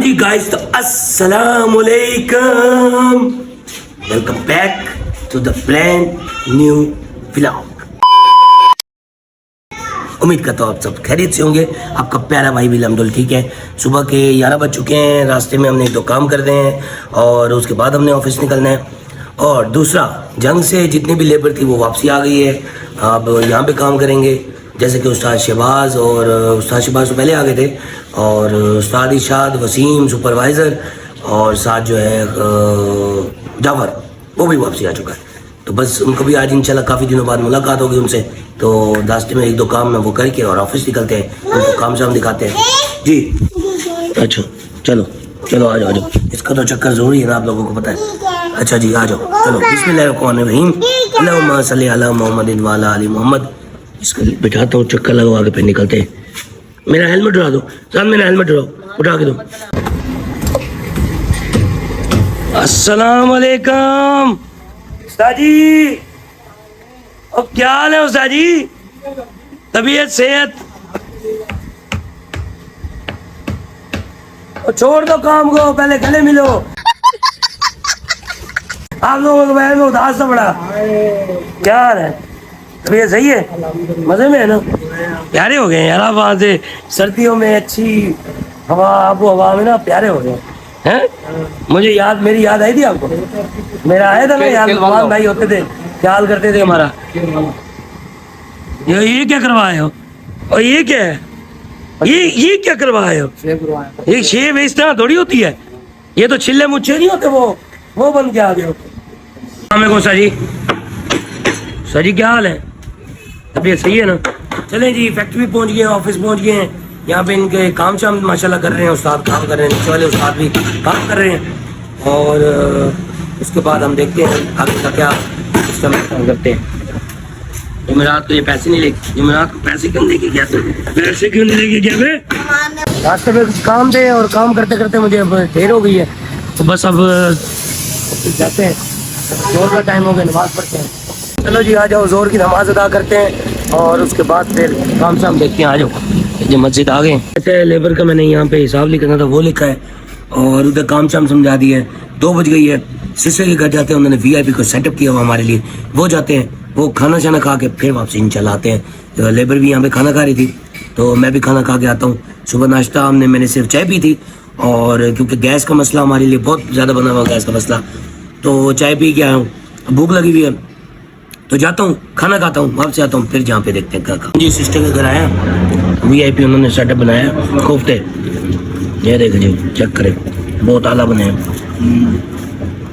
जी guys, तो अस्सलाम वालेकुम, welcome back to the brand new vlog. उम्मीद करता हूँ आप सब खैरियत से होंगे। आपका प्यारा भाई भी अल्हम्दुलिल्लाह ठीक है। सुबह के 11 बज चुके हैं। रास्ते में हमने 2 काम कर रहे हैं और उसके बाद हमने ऑफिस निकलना है। और दूसरा, जंग से जितनी भी लेबर थी वो वापसी आ गई है। अब यहाँ पे काम करेंगे, जैसे कि उस्ताद शहबाज और उस्ताद शहबाज तो पहले आ गए थे, और उस्ताद इरशाद, वसीम सुपरवाइज़र, और साथ जो है जाफर, वो भी वापसी आ चुका है। तो बस उनको भी आज इंशाल्लाह काफ़ी दिनों बाद मुलाकात होगी उनसे। तो रास्ते में 1-2 काम ना वो करके और ऑफिस निकलते हैं, उनको काम शाम दिखाते हैं जी। अच्छा चलो चलो आ जाओ। इसका तो चक्कर ज़रूरी है ना, आप लोगों को पता है। अच्छा जी आ जाओ, चलो बिस्मिल्लाहिर्रहमानिर्रहीम, अल्लाहुम्मा सल्ली अला मुहम्मदिन व अला आलि मुहम्मद। इसको बिठाता हूँ, चक्कर लगवा के फिर निकलते हैं। मेरा हेलमेट उड़ा दो, साथ मेरा हेलमेट उठा के दो। अस्सलाम वालेकुम उस्ताद जी। और क्या हाल है उस्ताद जी? तबीयत सेहत? छोड़ दो काम को, पहले गले मिलो। आप लोगों को बहन में उदास था बड़ा। क्या हाल है? तबीयत सही है? मजे में है ना? प्यारे हो गए यार आप। वहाँ से सर्दियों में अच्छी हवा, आबो हवा में ना प्यारे हो गए हैं। मुझे मेरी याद आई थी आपको? मेरा आया था ना यार, भगवान भाई होते थे, ख्याल करते थे हमारा। ये क्या करवाए हो? और ये क्या है? ये क्या करवाए हो? ये शेव इस तरह थोड़ी होती है। ये तो छिल्ले मुच्छे नहीं होते, वो बन के आ गए हो। सर जी क्या हाल है? तबीयत सही है ना? चलें जी, फैक्ट्री पहुंच गए, ऑफिस पहुंच गए हैं। यहाँ पे इनके काम शाम माशाल्लाह कर रहे हैं, उस्ताद काम कर रहे हैं, नीचे वाले उस्ताद भी काम कर रहे हैं। और उसके बाद हम देखते हैं आगे का क्या सिस्टम करते हैं। जुमेरात तो ये पैसे नहीं लेके, जुमेरात को पैसे क्यों लेके गया? पैसे क्यों नहीं लेके गया? रास्ते में काम थे और काम करते करते मुझे अब देर हो गई है, तो बस अब जाते हैं। जोर का टाइम हो गया, नमाज पढ़ते हैं। चलो जी आ जाओ, जोर की नमाज अदा करते हैं और उसके बाद फिर काम शाम देखते हैं। आ जाओ, ये मस्जिद आ गए। अच्छा, लेबर का मैंने यहाँ पे हिसाब लिखना था, वो लिखा है, और उधर काम शाम समझा दिया है। 2 बज गई है। सिस्टर के घर जाते हैं, उन्होंने VIP को सेटअप किया हुआ हमारे लिए। वो जाते हैं, वो खाना शाना खा के फिर वापसी इंशाल्लाह आते हैं। तो लेबर भी यहाँ पे खाना खा रही थी, तो मैं भी खाना खा के आता हूँ। सुबह नाश्ता मैंने सिर्फ चाय पी थी, और क्योंकि गैस का मसला हमारे लिए बहुत ज़्यादा बना हुआ, गैस का मसला, तो चाय पी के आया हूँ। भूख लगी हुई है तो जाता हूँ, खाना खाता हूँ, वापस आता हूँ, फिर जहाँ पे देखते हैं क्या। जी सिस्टर के घर आया, VIP उन्होंने सेटअप बनाया, कोफ्ते, ये देखो जी, चेक करें, बहुत आला बने हैं।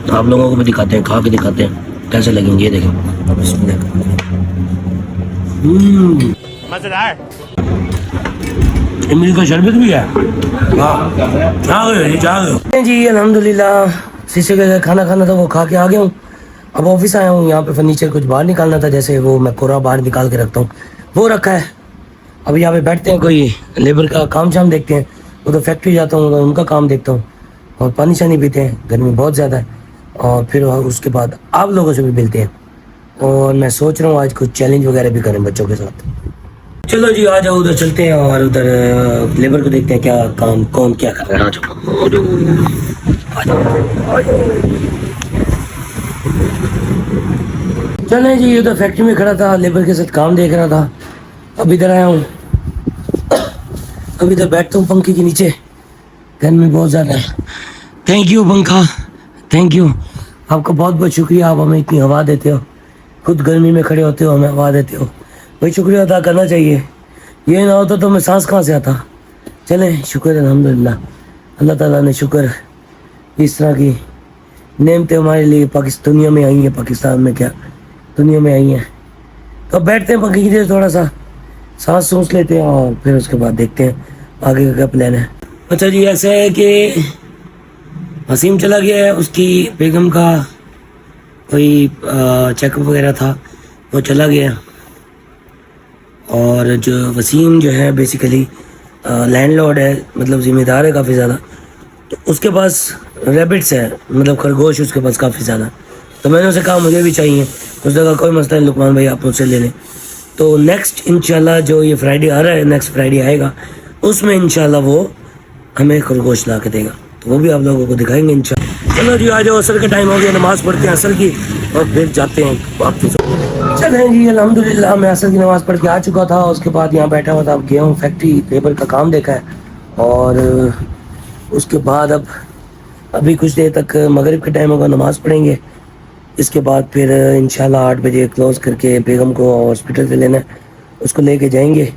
तो आप लोगों को भी दिखाते हैं, खा के दिखाते हैं कैसे लगेंगे। ये देखें, मजेदार। इमली का शरबत भी है। जी अल्हम्दुलिल्लाह, सिस्टर के घर खाना खाना था, वो खा के आ गया हूँ। अब ऑफिस आया हूँ, यहाँ पे फर्नीचर कुछ बाहर निकालना था, जैसे वो मैं कोरा बाहर निकाल के रखता हूँ, वो रखा है। अब यहाँ पे बैठते हैं, कोई लेबर का काम शाम देखते हैं। उधर फैक्ट्री जाता हूँ, उनका काम देखता हूँ, और पानी शानी पीते हैं, गर्मी बहुत ज़्यादा है। और फिर उसके बाद आप लोगों से भी मिलते हैं। और मैं सोच रहा हूँ आज कुछ चैलेंज वगैरह भी करें बच्चों के साथ। चलो जी आ जाओ, उधर चलते हैं और उधर लेबर को देखते हैं क्या काम, कौन क्या कर रहा है। चले जी, उधर फैक्ट्री में खड़ा था, लेबर के साथ काम देख रहा था। अब इधर आया हूँ, अब इधर बैठता हूँ पंखे के नीचे, गर्मी बहुत ज़्यादा है। थैंक यू पंखा, थैंक यू, आपका बहुत बहुत शुक्रिया। आप हमें इतनी हवा देते हो, खुद गर्मी में खड़े होते हो, हमें हवा देते हो, भाई शुक्रिया अदा करना चाहिए। ये ना होता तो मैं सांस कहाँ से आता। चलें, शुक्र अल्हम्दुलिल्लाह, अल्लाह ताला ने शुक्र, इस तरह की नेमतें हमारे लिए दुनिया में आई हैं, पाकिस्तान में क्या दुनिया में आई हैं। तो बैठते हैं पंखे की देर, थोड़ा सा सांस सूंस लेते हैं और फिर उसके बाद देखते हैं आगे का क्या प्लान है। अच्छा जी, ऐसा है कि वसीम चला गया है, उसकी बेगम का कोई चेकअप वगैरह था, वो चला गया। और जो वसीम जो है बेसिकली लैंडलॉर्ड है, मतलब ज़िम्मेदार है काफ़ी ज़्यादा, तो उसके पास रैबिट्स है, मतलब खरगोश उसके पास काफ़ी ज़्यादा। तो मैंने उसे कहा मुझे भी चाहिए, उसने कहा कोई मसला नहीं लुकमान भाई, आप मुझसे ले लें। तो नेक्स्ट इंशाल्लाह जो ये फ्राइडे आ रहा है, नेक्स्ट फ्राइडे आएगा, उसमें इंशाल्लाह वो हमें खरगोश ला के देगा, तो वो भी आप लोगों को दिखाएंगे इंशाल्लाह। चलो जी, आ जाओ, असर का टाइम हो गया, नमाज पढ़ते हैं असर की और फिर जाते हैं वापस। चलें जी, अल्हम्दुलिल्लाह मैं असर की नमाज पढ़ के आ चुका था। उसके बाद यहाँ बैठा हुआ था, अब गया हूँ फैक्ट्री, लेबर का काम देखा है और उसके बाद अब अभी कुछ देर तक मगरिब का टाइम होगा, नमाज पढ़ेंगे। इसके बाद फिर इंशाल्लाह 8 बजे क्लोज करके बेगम को हॉस्पिटल से लेना है, उसको लेके जाएंगे,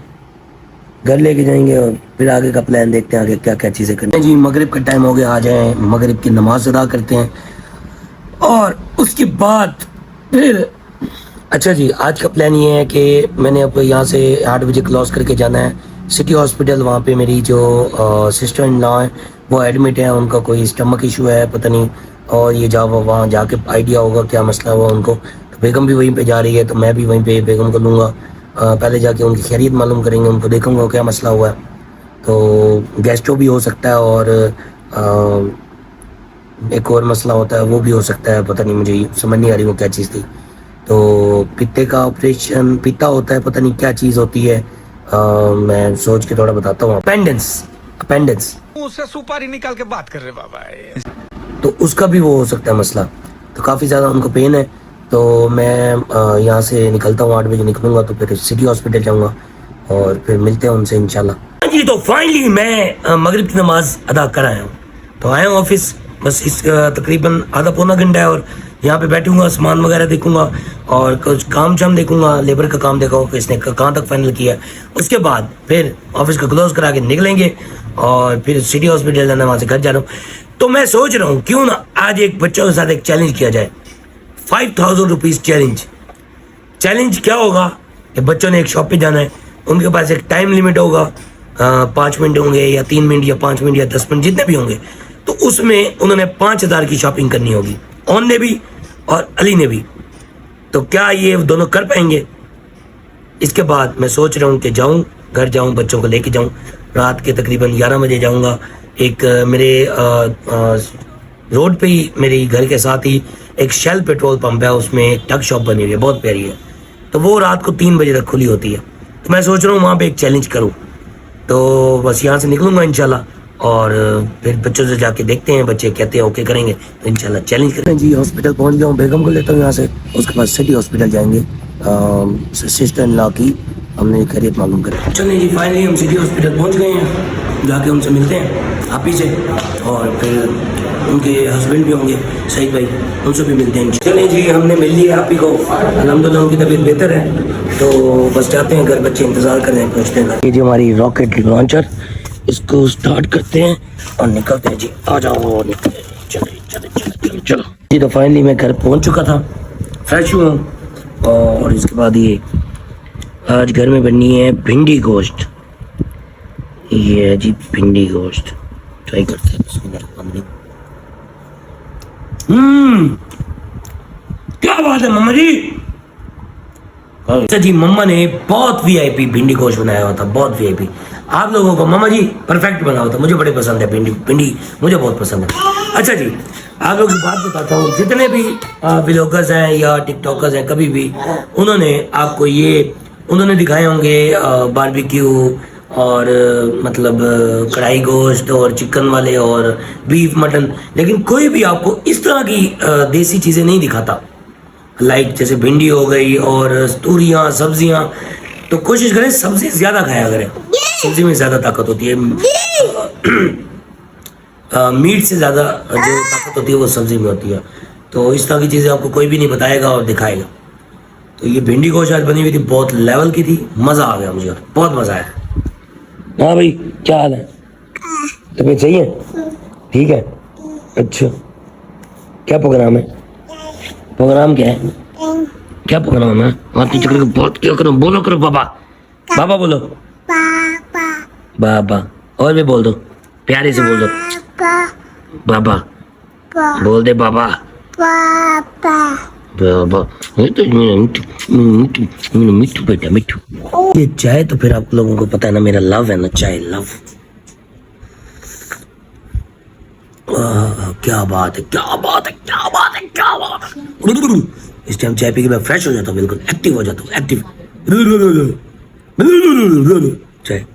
घर लेके जाएंगे और फिर आगे का प्लान देखते हैं, आगे क्या क्या चीज़ें करनी है। जी, मगरिब का टाइम हो गया, आ जाएं, मगरिब की नमाज अदा करते हैं और उसके बाद फिर अच्छा जी, आज का प्लान ये है कि मैंने अब यहाँ से 8 बजे क्लोज करके जाना है सिटी हॉस्पिटल। वहाँ पे मेरी जो सिस्टर इन लॉ है वो एडमिट है, उनका कोई स्टमक इशू है पता नहीं, और ये जब वहाँ जाके आइडिया होगा क्या मसला हुआ उनको। तो बेगम भी वहीं पे जा रही है, तो मैं भी वहीं पे बेगम को लूँगा, पहले जाके उनकी खैरियत मालूम करेंगे, उनको देखूँगा क्या मसला हुआ है। तो गैस्ट्रो भी हो सकता है और एक और मसला होता है वो भी हो सकता है, पता नहीं, मुझे समझ नहीं आ रही वो क्या चीज़ थी। तो पित्ते का ऑपरेशन, पित्ता होता है, पता नहीं क्या चीज़ होती है, मैं सोच के थोड़ा बताता हूँ। अपेंडिक्स मुंह सुपारी निकाल के बात कर रहे बाबा, तो उसका भी वो हो सकता है मसला। तो काफ़ी ज़्यादा उनको पेन है, तो मैं यहाँ से निकलता हूँ, 8 बजे निकलूँगा, तो फिर सिटी हॉस्पिटल जाऊँगा और फिर मिलते हैं उनसे इंशाल्लाह। जी, तो फाइनली मैं मगरिब की नमाज अदा कर आया हूँ, तो आया हूँ ऑफिस, बस इस तकरीबन आधा पौना घंटा है और यहाँ पे बैठूंगा, सामान वगैरह देखूंगा और कुछ काम शाम देखूंगा, लेबर का काम देखा कि इसने कहाँ तक फाइनल किया है। उसके बाद फिर ऑफिस का क्लोज करा के निकलेंगे और फिर सिटी हॉस्पिटल जाना, वहाँ से घर जा रहा हूँ। तो मैं सोच रहा हूँ क्यों ना आज एक बच्चों के साथ एक चैलेंज किया जाए, 5000 रुपीज़ चैलेंज। क्या होगा कि बच्चों ने एक शॉप पे जाना है, उनके पास एक टाइम लिमिट होगा, 5 मिनट होंगे या 3 मिनट या 5 मिनट या 10 मिनट जितने भी होंगे, तो उसमें उन्होंने 5000 की शॉपिंग करनी होगी, ऑन ने भी और अली ने भी। तो क्या ये दोनों कर पाएंगे? इसके बाद मैं सोच रहा हूँ कि जाऊँ, घर जाऊँ, बच्चों को लेके जाऊँ, रात के तकरीबन 11 बजे जाऊँगा। एक मेरे रोड पे ही, मेरे घर के साथ ही एक शेल पेट्रोल पंप है, उसमें एक टग शॉप बनी हुई है, बहुत प्यारी है, तो वो रात को 3 बजे तक खुली होती है। तो मैं सोच रहा हूँ वहाँ पे एक चैलेंज करूँ, तो बस यहाँ से निकलूँगा इंशाल्लाह और फिर बच्चों से जाके देखते हैं, बच्चे कहते हैं ओके करेंगे तो इंशाल्लाह चैलेंज करें। जी, हॉस्पिटल पहुँच गया हूँ, बेगम को लेता हूँ यहाँ से, उसके बाद सिटी हॉस्पिटल जाएंगे, सिस्टर इन लॉ की हमने खैरियत मालूम करें। चलिए जी, फाइनली हम सिटी हॉस्पिटल पहुँच गए हैं, जाके उनसे मिलते हैं आप ही से, और फिर उनके हस्बैंड भी होंगे सईद भाई, उनसे भी मिलते हैं। चलिए जी, हमने मिल लिया आप ही को, अल्हम्दुलिल्लाह उनकी तबीयत बेहतर है, तो बस जाते हैं घर, बच्चे इंतज़ार कर रहे हैं, पहुँचते हैं। ये जी हमारी रॉकेट लॉन्चर, इसको स्टार्ट करते हैं और निकलते हैं जी, आ जाओ, निकलते हैं, चलो जी। तो फाइनली मैं घर पहुँच चुका था, फ्रेश हुआ और इसके बाद ये आज घर में बननी है भिंडी गोश्त, ये है जी भिंडी गोश्त, ट्राई करते हैं। क्या बात है मम्मा जी। अच्छा जी, मम्मा ने बहुत वीआईपी भिंडी गोश्त बनाया हुआ था, बहुत वीआईपी। आप लोगों को मम्मा जी परफेक्ट बना हुआ था, मुझे बड़े पसंद है भिंडी मुझे बहुत पसंद है। अच्छा जी, आप लोगों की बात बताता हूँ, जितने भी व्लॉगर्स हैं या टिकटॉकर्स हैं, कभी भी उन्होंने आपको ये उन्होंने दिखाए होंगे बारबेक्यू और मतलब कढ़ाई गोश्त और चिकन वाले और बीफ मटन, लेकिन कोई भी आपको इस तरह की देसी चीज़ें नहीं दिखाता, लाइक जैसे भिंडी हो गई और तूरियाँ, सब्जियाँ। तो कोशिश करें सब्जी ज़्यादा खाया करें, सब्जी में ज़्यादा ताकत होती है, मीट से ज़्यादा जो ताकत होती है वो सब्जी में होती है। तो इस तरह की चीज़ें आपको कोई भी नहीं बताएगा और दिखाएगा। तो ये भिंडी गोश्त आज बनी हुई थी, बहुत लेवल की थी, मज़ा आ गया मुझे, बहुत मज़ा आया। हाँ भाई, क्या हाल है? तबीयत सही है? ठीक है। अच्छा, क्या प्रोग्राम है? प्रोग्राम क्या है? क्या प्रोग्राम है? आपकी चक्कर को बहुत क्या करो, बोलो करो बाबा, बाबा बोलो, बाबा, और भी बोल दो, प्यारे से बोल दो, बाबा बोल दे, बाबा बाबा। मिट्टू बेटा मिट्टू। ये चाय तो फिर आप लोगों को पता है ना, मेरा लव है ना चाय, लव। क्या बात है, क्या बात है, क्या बात है, क्या बात है। इस टाइम चाय पी के मैं फ्रेश हो जाता हूँ, बिल्कुल एक्टिव हो जाता हूँ, एक्टिव। चाय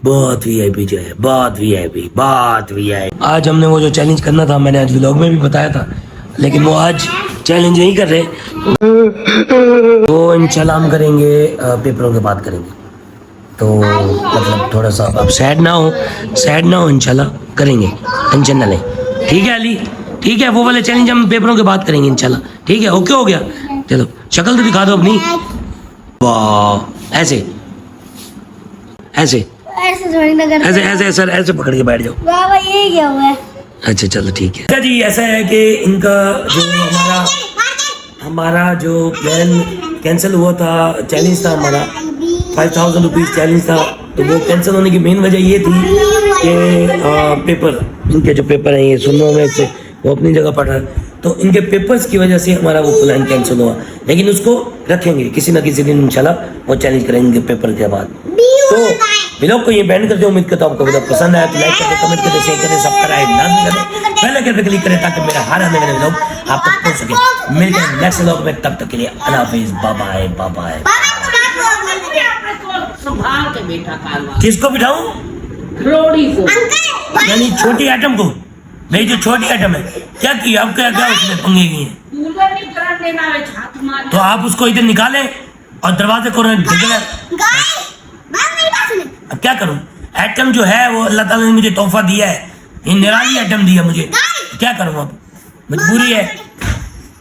बहुत वीआईपी जो है, बहुत वीआईपी, बहुत वीआईपी। आज हमने वो जो चैलेंज करना था, मैंने आज व्लॉग में भी बताया था, लेकिन वो आज चैलेंज नहीं कर रहे। वो इंशाल्लाह हम करेंगे पेपरों के बाद करेंगे। तो मतलब थोड़ा सा अब सैड ना हो, इंशाल्लाह करेंगे, टेंशन ना लें। ठीक है अली, ठीक है, वो वाले चैलेंज हम पेपरों के बाद करेंगे इंशाल्लाह। ठीक है, ओके हो गया। चलो शक्ल तो दिखा दो अपनी। वाह, ऐसे ऐसे ऐसे थोड़ी ना करते ऐसे ऐसे सर, ऐसे पकड़ के बैठ जाओ। बाबा ये क्या हुआ है? अच्छा चलो ठीक है। अच्छा जी, ऐसा है कि इनका जो हमारा जो प्लान कैंसिल हुआ था, चैलेंज था हमारा 5000 रुपीज़ चैलेंज था, तो वो कैंसिल होने की मेन वजह ये थी कि पेपर, इनके जो पेपर हैं ये सुनने में से वो अपनी जगह पढ़ रहा है, तो इनके पेपर्स की वजह से हमारा वो प्लान कैंसिल हुआ। लेकिन उसको रखेंगे किसी ना किसी दिन इंशाल्लाह, वो चैलेंज करेंगे पेपर के बाद। तो व्लॉग को ये बैंड करते, उम्मीद करता हूँ आपको वीडियो पसंद आया तो लाइक करें, कमेंट करें, शेयर करें, सब्सक्राइब लाजमी करें, बेल आइकन पे क्लिक करें ताकि मेरा हर आने वाले व्लॉग आप तक पहुंच सके। मिलते हैं नेक्स्ट व्लॉग में, तब तक के लिए अल्लाह हाफिज़, बाय बाय बाय बाय। संभाल के बेटा कालवा किसको बिठाऊं? रोड़ी को यानी छोटी आइटम को? मेरी जो छोटी आइटम है, क्या किया अब, क्या क्या उसमें पंगे की हैं? कूलर नहीं करंट देना है, छात मार तो आप उसको इधर निकालें और दरवाजे को अब क्या करूं? आइटम जो है वो अल्लाह ताला ने मुझे तोहफा दिया है, ये निराली आइटम दी है मुझे, क्या करूं अब? मजबूरी है,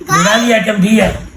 निराली आइटम दी है।